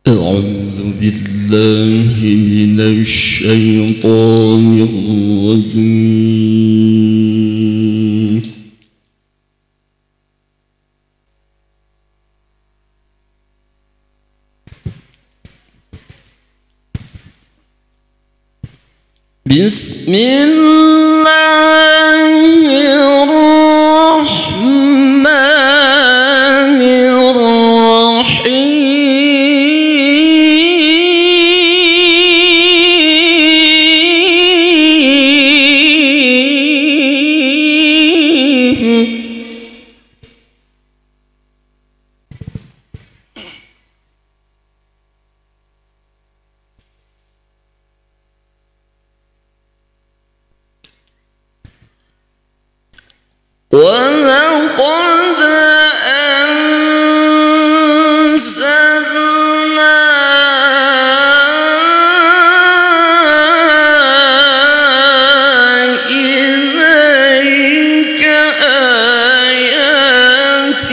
أعوذ بالله من الشيطان الرجيم. بسم الله الرحمن الرحيم. ولقد أنزلنا إليك آيات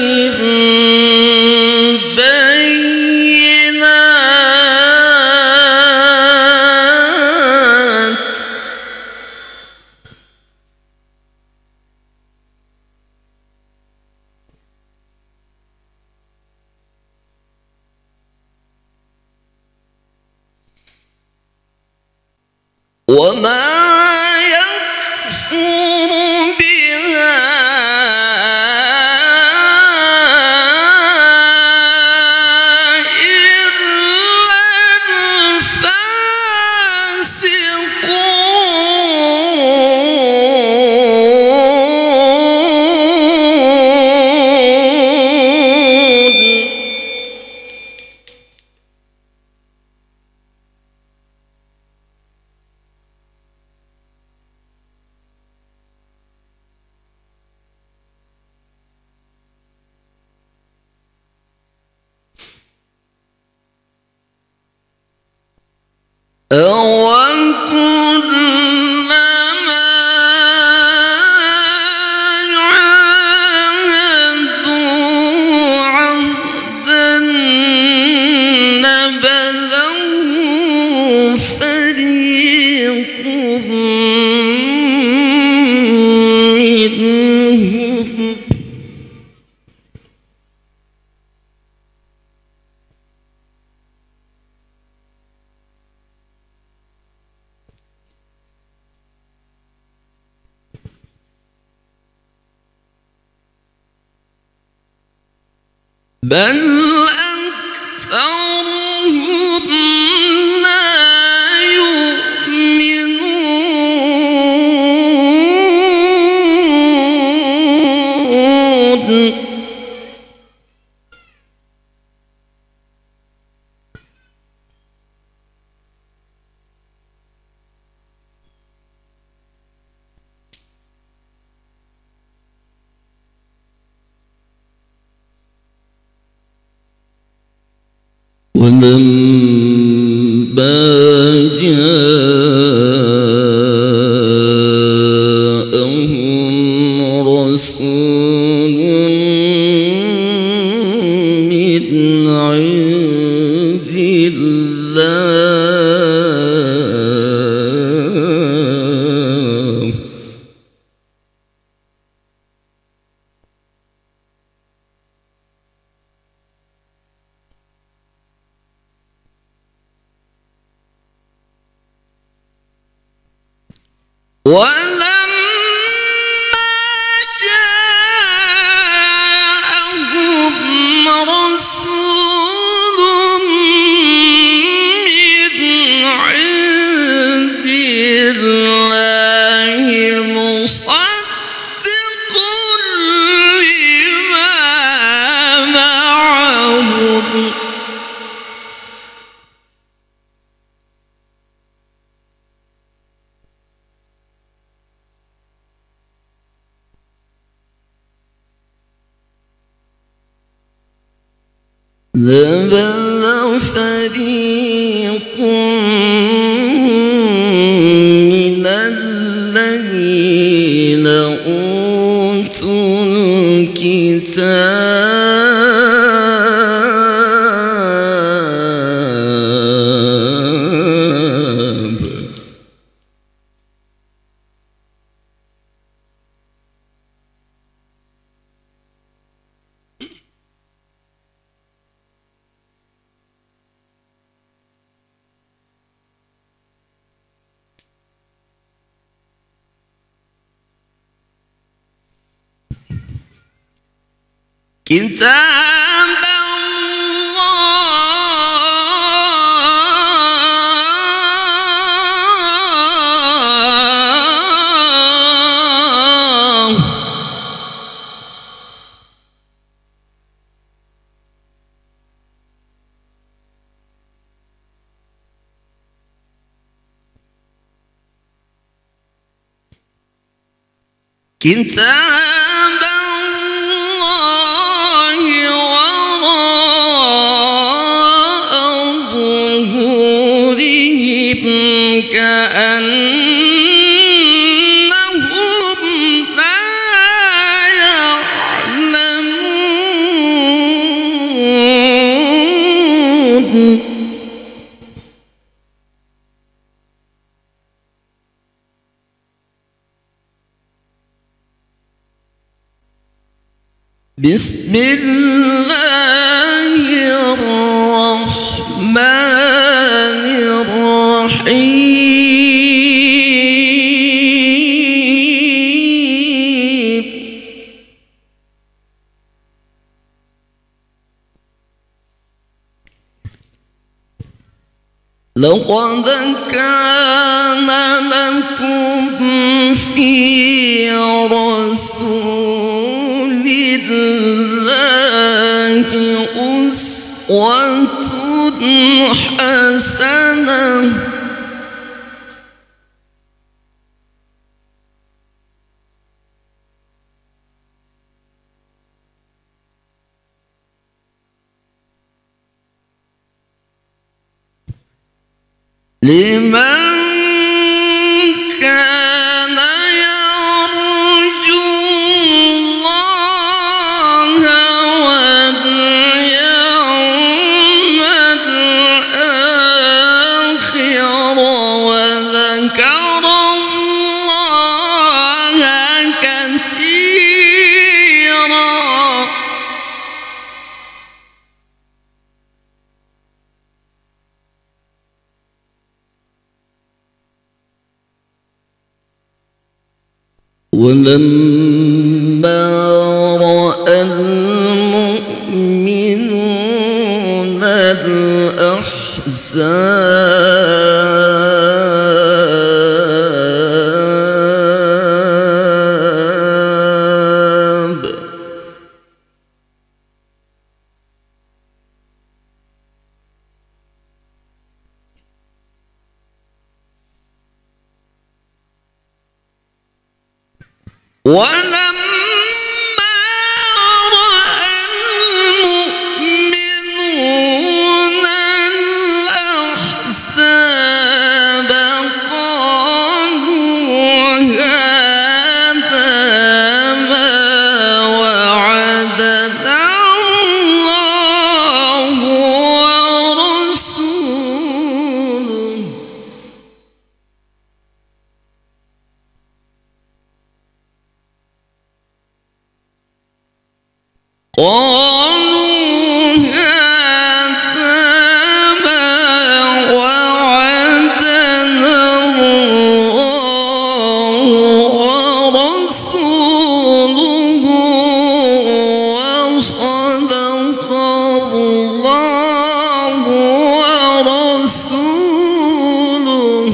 بينات وما يكفر بها إلا الفاسقون. أَوَكُلَّمَا عَاهَدُوا عَهْدًا نَبَذَهُ فَرِيقٌ مِّنْهُمْ. بل أكثرهم لا يؤمنون. ولما جاءهم رسول من عند الله ولما جاءهم رسول من عند الله مصدق لما معهم نبذ فريق من الذين أوتوا الكتاب كتاب كتاب الله وراء ظهورهم كأنهم لا يعلمون بسم الله الرحمن الرحيم لقد كان لكم في رسول الله أسوة حسنة لمن كان يرجو الله واليوم الآخر وذكر الله كثيرا ولما رأى المؤمنون الأحزاب ولما رأى المؤمنون الأحزاب قالوا هذا ما وعدنا الله ورسوله قالوا هذا ما وعدنا الله ورسوله وصدق الله ورسوله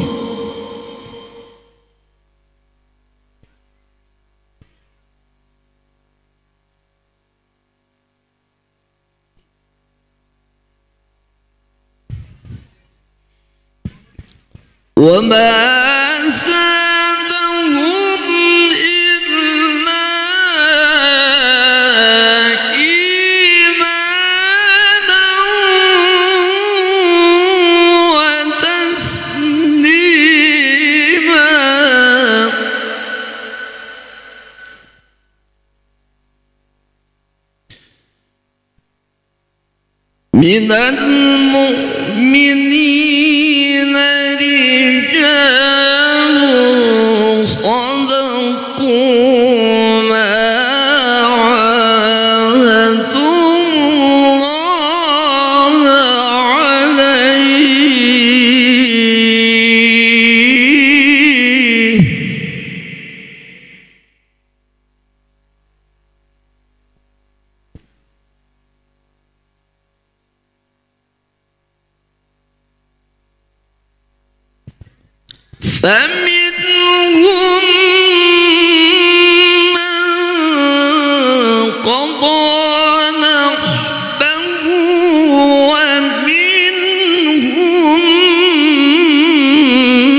وما زادهم إلا إيمانا وتسليما من المؤمنين رجال صدقوا ما عاهدوا الله عليه فمنهم من قضى نحبه ومنهم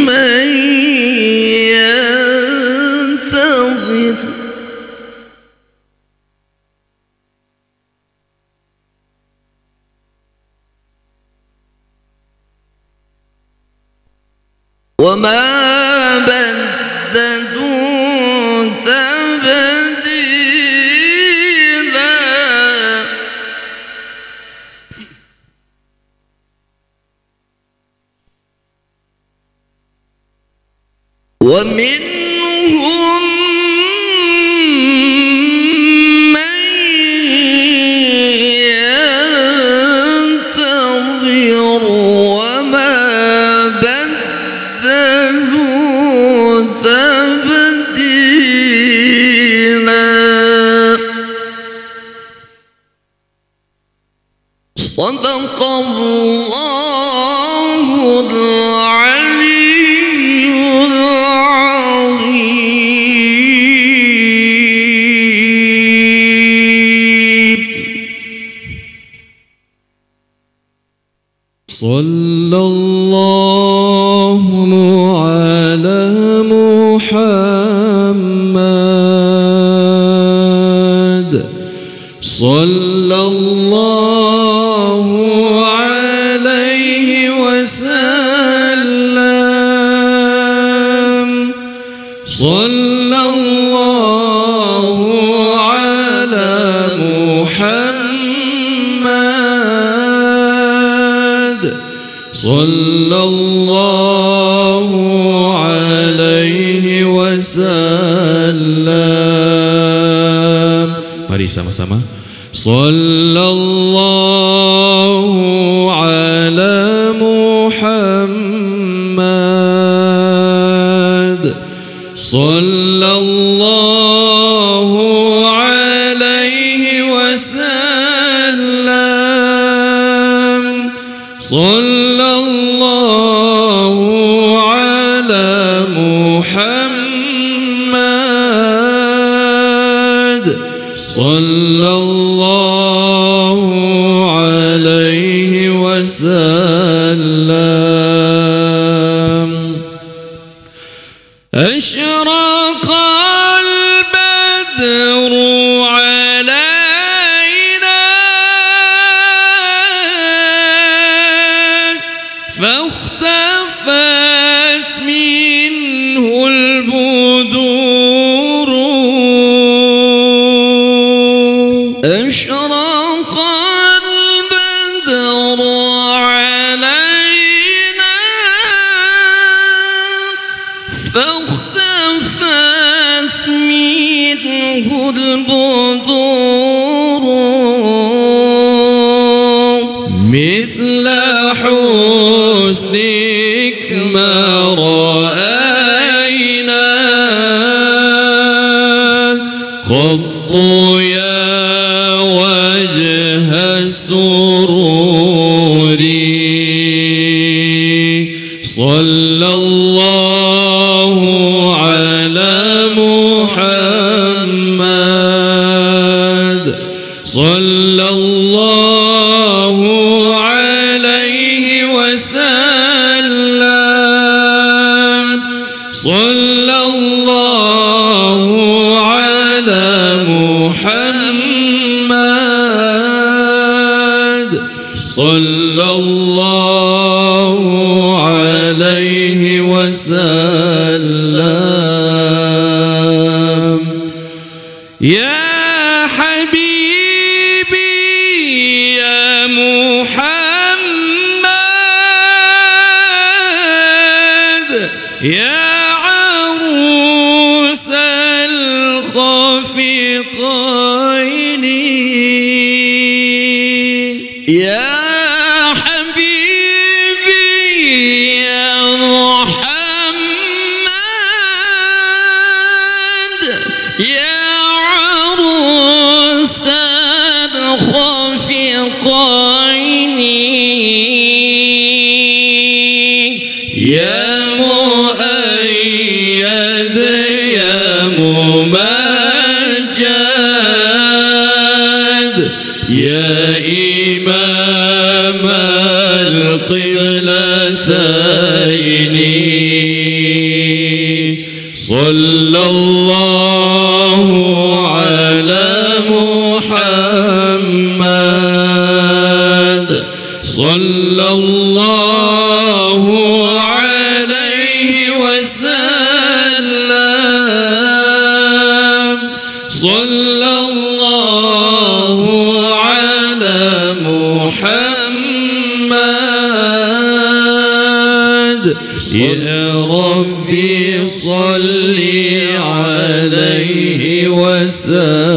من ينتظر وما بدلوا تبديلا ومنهم من ينتظر وما بدلوا تبديلا صدق الله العلي العظيم. صلى الله على محمد صلى الله عليه وسلم صلى الله على محمد صلى الله عليه wasallam. Mari sama-sama. Sallallahu ala Muhammad. Sallallahu alaihi wasallam. Sallallahu ala Muhammad. Sallallahu alaihi wasallam. أشرق البدر علينا فاختفت منه البدور. أشرق البدر علينا فاختفت منه البدور مثل حسنك ما رأينا قط يا وجه السرور. صلى الله على محمد. صلى الله عليه وسلم. صلى الله على محمد. صلى الله عليه وسلم. يا حبيبي يا محمد يا عروس الخفقين. يا حبيبي يا محمد يا عروس الخفقين. يا مؤيد إمام القبلتين صلى الله على محمد صلى الله عليه وسلم صلى الله على محمد يا ربي صل عليه وسلم.